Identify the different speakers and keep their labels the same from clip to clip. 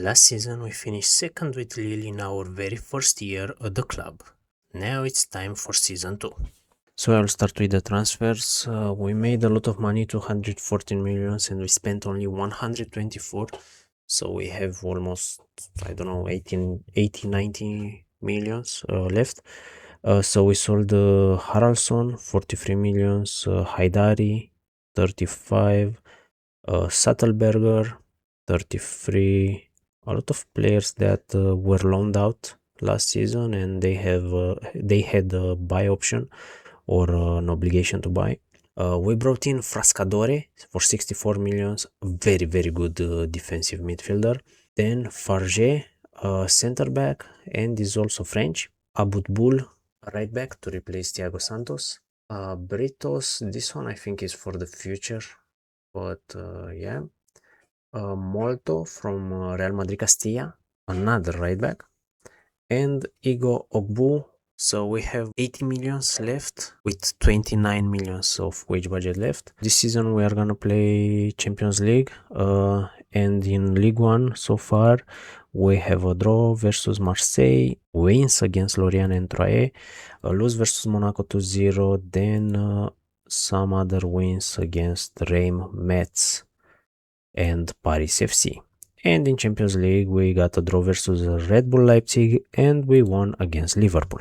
Speaker 1: Last season we finished second with Lille in our very first year at the club. Now it's time for season 2. So I'll start with the transfers. We made a lot of money, 214 millions, and we spent only 124. So we have almost, I don't know, 80, 90 millions left. So we sold Haraldsson, 43 millions, Haidari, 35, Sattelberger, 33. A lot of players that were loaned out last season and they had a buy option or an obligation to buy. We brought in Frascadore for 64 millions, very good defensive midfielder. Then Farge, center back, and is also French. Abutbul, right back to replace Thiago Santos. Britos, this one I think is for the future, but yeah. Molto from Real Madrid Castilla, another right back. And Igo Ogbu. So we have 80 millions left with 29 millions of wage budget left. This season we are gonna play Champions League, and in Ligue 1 so far we have a draw versus Marseille, wins against Lorient and Troyes, a lose versus Monaco 2-0, then some other wins against Reims, Metz, and Paris FC. And in Champions League, we got a draw versus Red Bull Leipzig and we won against Liverpool.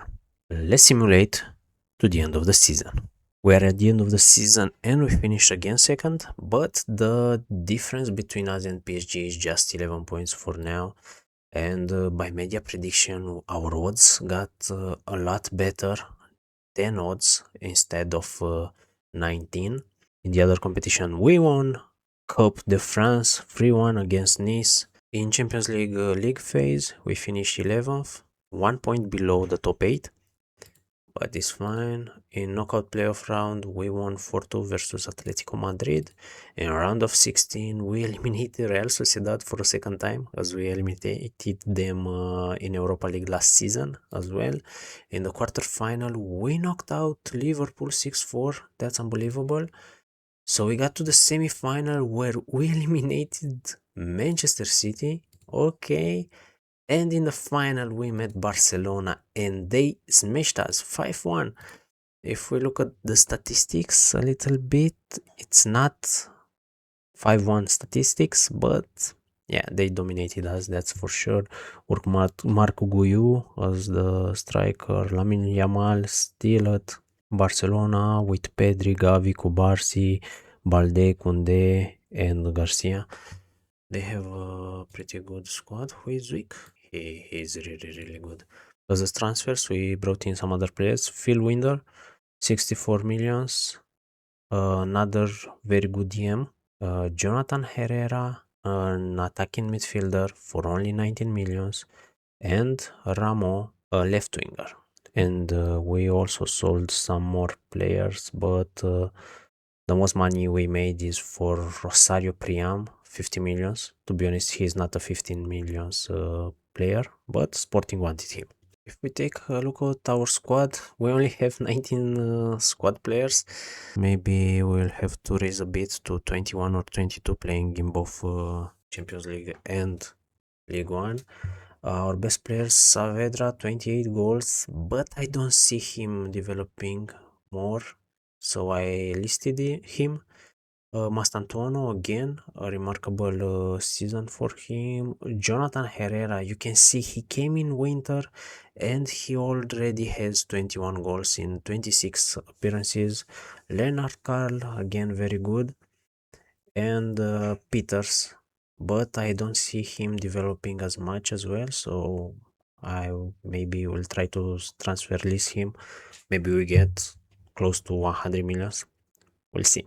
Speaker 1: Let's simulate to the end of the season. We are at the end of the season and we finished again second, but the difference between us and PSG is just 11 points for now. And by media prediction, our odds got a lot better, 10 odds instead of 19. In the other competition, we won Coupe de France 3-1 against Nice. In Champions League league phase, we finished 11th, 1 point below the top 8, but it's fine. In knockout playoff round, we won 4-2 versus Atletico Madrid. In round of 16, we eliminated Real Sociedad for a second time, as we eliminated them in Europa League last season as well. In the quarterfinal, we knocked out Liverpool 6-4. That's unbelievable. So we got to the semi-final where we eliminated Manchester City. Okay. And in the final we met Barcelona and they smashed us 5-1. If we look at the statistics a little bit, it's not 5-1 statistics, but yeah, they dominated us, that's for sure. Marco Guiu as the striker, Lamine Yamal still at Barcelona with Pedri, Gavi, Kubarsi, Balde, Koundé, and Garcia. They have a pretty good squad. Who is weak? He's really good. As a transfers, we brought in some other players. Phil Winder, 64 millions. Another very good DM. Jonathan Herrera, an attacking midfielder for only 19 millions. And Ramo, a left winger. And we also sold some more players, but the most money we made is for Rosario Priam, 50 millions. To be honest, he's not a 15 millions player, but Sporting wanted him. If we take a look at our squad, we only have 19 squad players. Maybe we'll have to raise a bit to 21 or 22 playing in both Champions League and League 1. Our best player, Saavedra, 28 goals, but I don't see him developing more, so I listed him. Mastantuono, again, a remarkable season for him. Jonathan Herrera, you can see he came in winter and he already has 21 goals in 26 appearances. Leonard Carl, again, very good. And Peters, but I don't see him developing as much as well, so I maybe will try to transfer list him. Maybe we get close to 100 millions. We'll see.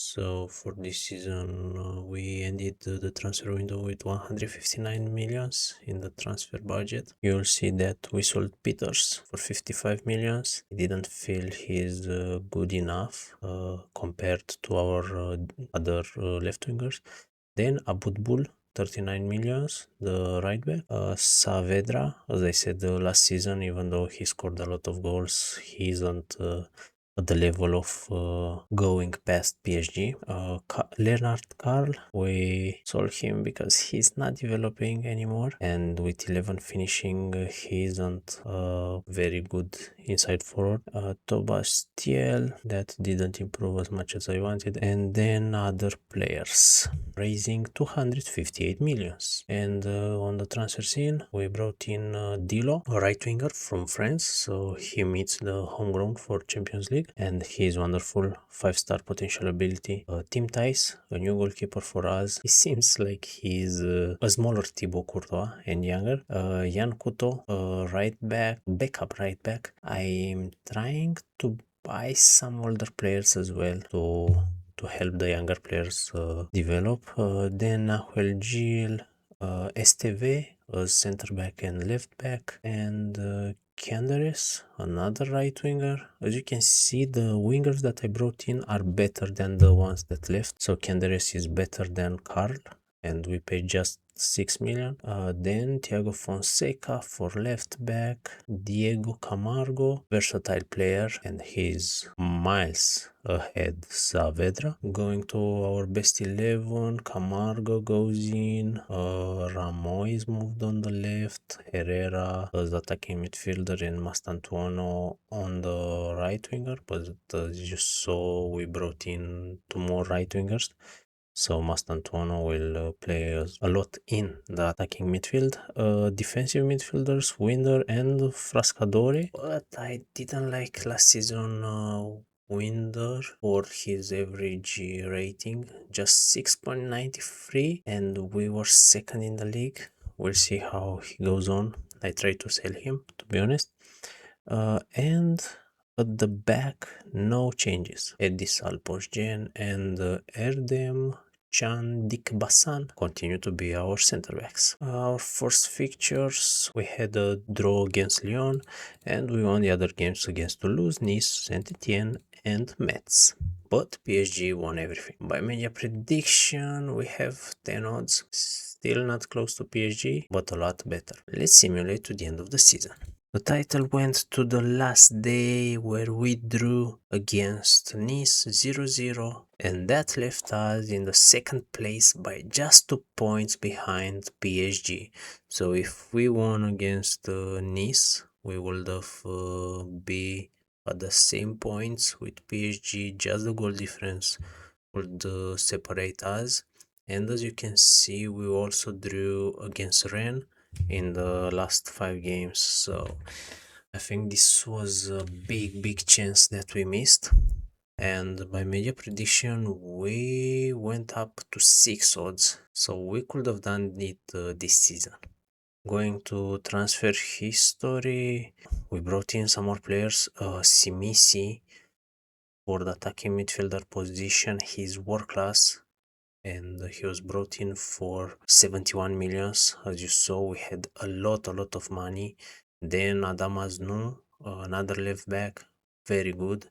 Speaker 1: So for this season, we ended the transfer window with 159 millions in the transfer budget. You'll see that we sold Peters for 55 millions. I didn't feel he's good enough compared to our other left wingers. Then Abutbul, 39 millions, the right back. Saavedra, as I said last season, even though he scored a lot of goals, he isn't at the level of going past PSG. Leonard Carl, we sold him because he's not developing anymore, and with 11 finishing, he isn't very good inside forward. Tobias Thiel, that didn't improve as much as I wanted, and then other players, raising 258 millions. And on the transfer scene, we brought in Dilo, a right winger from France, so he meets the home ground for Champions League, and he is wonderful, 5-star potential ability. Tim Tice, a new goalkeeper for us. He seems like he's a smaller Thibaut Courtois and younger. Jan Kuto, right back, backup right back. I'm trying to buy some older players as well to help the younger players develop. Then Nahuel Gil, STV, center back and left back, and Candares, another right winger. As you can see, the wingers that I brought in are better than the ones that left. So Candares is better than Carl, and we paid just 6 million. Then Thiago Fonseca for left back, Diego Camargo, versatile player, and he's miles ahead Saavedra. Going to our best 11, Camargo goes in, Ramoy moved on the left, Herrera as attacking midfielder, and Mastantuono on the right winger. But as you saw, we brought in 2 more right wingers. So Mastantuono will play a lot in the attacking midfield. Defensive midfielders, Winder and Frascadore. But I didn't like last season Winder for his average rating, just 6.93, and we were second in the league. We'll see how he goes on. I tried to sell him, to be honest. And at the back, no changes. Edis Alposhgen and Erdem Can Dikbasan continue to be our center backs. Our first fixtures, we had a draw against Lyon, and we won the other games against Toulouse, Nice, Saint-Etienne, and Metz. But PSG won everything. By media prediction, we have 10 odds. Still not close to PSG, but a lot better. Let's simulate to the end of the season. The title went to the last day where we drew against Nice 0-0, and that left us in the second place by just 2 points behind PSG. So if we won against Nice, we would have be at the same points with PSG, just the goal difference would separate us. And as you can see, we also drew against Rennes in the last 5 games, so I think this was a big chance that we missed. And by media prediction, we went up to 6 odds, so we could have done it this season. Going to transfer history, we brought in some more players. Simisi for the attacking midfielder position, he's world class, and he was brought in for 71 millions. As you saw, we had a lot of money. Then Adam Aznou, another left back, very good.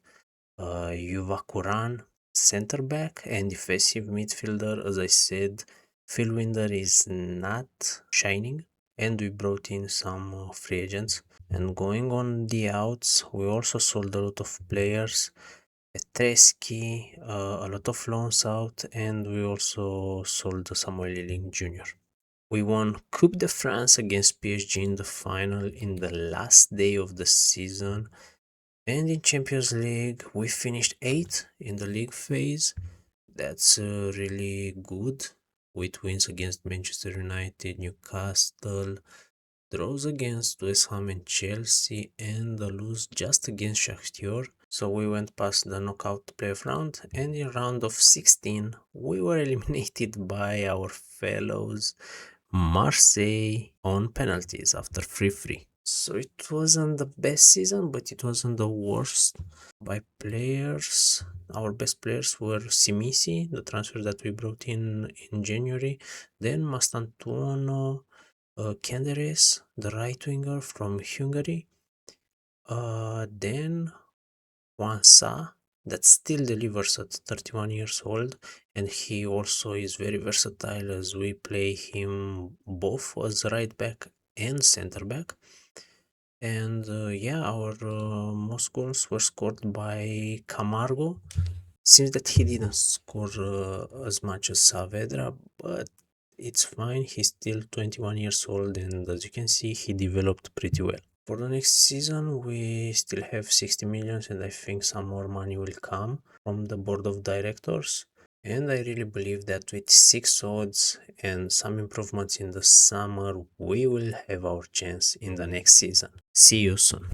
Speaker 1: Yuva Kuran, center back and defensive midfielder. As I said, Phil Winder is not shining, and we brought in some free agents. And going on the outs, we also sold a lot of players. Petreski, a lot of loans out, and we also sold Samuel Lille Jr. We won Coupe de France against PSG in the final in the last day of the season, and in Champions League we finished 8th in the league phase. That's really good, with wins against Manchester United, Newcastle, draws against West Ham and Chelsea, and a lose just against Shakhtar. So we went past the knockout playoff round, and in round of 16 we were eliminated by our fellows Marseille on penalties after 3-3. So it wasn't the best season, but it wasn't the worst. By players, our best players were Simisi, the transfer that we brought in January, then Mastantuono, Candares, the right winger from Hungary, then Wansa, that still delivers at 31 years old, and he also is very versatile as we play him both as right back and center back. And yeah, our most goals were scored by Camargo. Seems that he didn't score as much as Saavedra, but it's fine. He's still 21 years old, and as you can see, he developed pretty well. For the next season, we still have 60 millions, and I think some more money will come from the board of directors. And I really believe that with 6 odds and some improvements in the summer, we will have our chance in the next season. See you soon.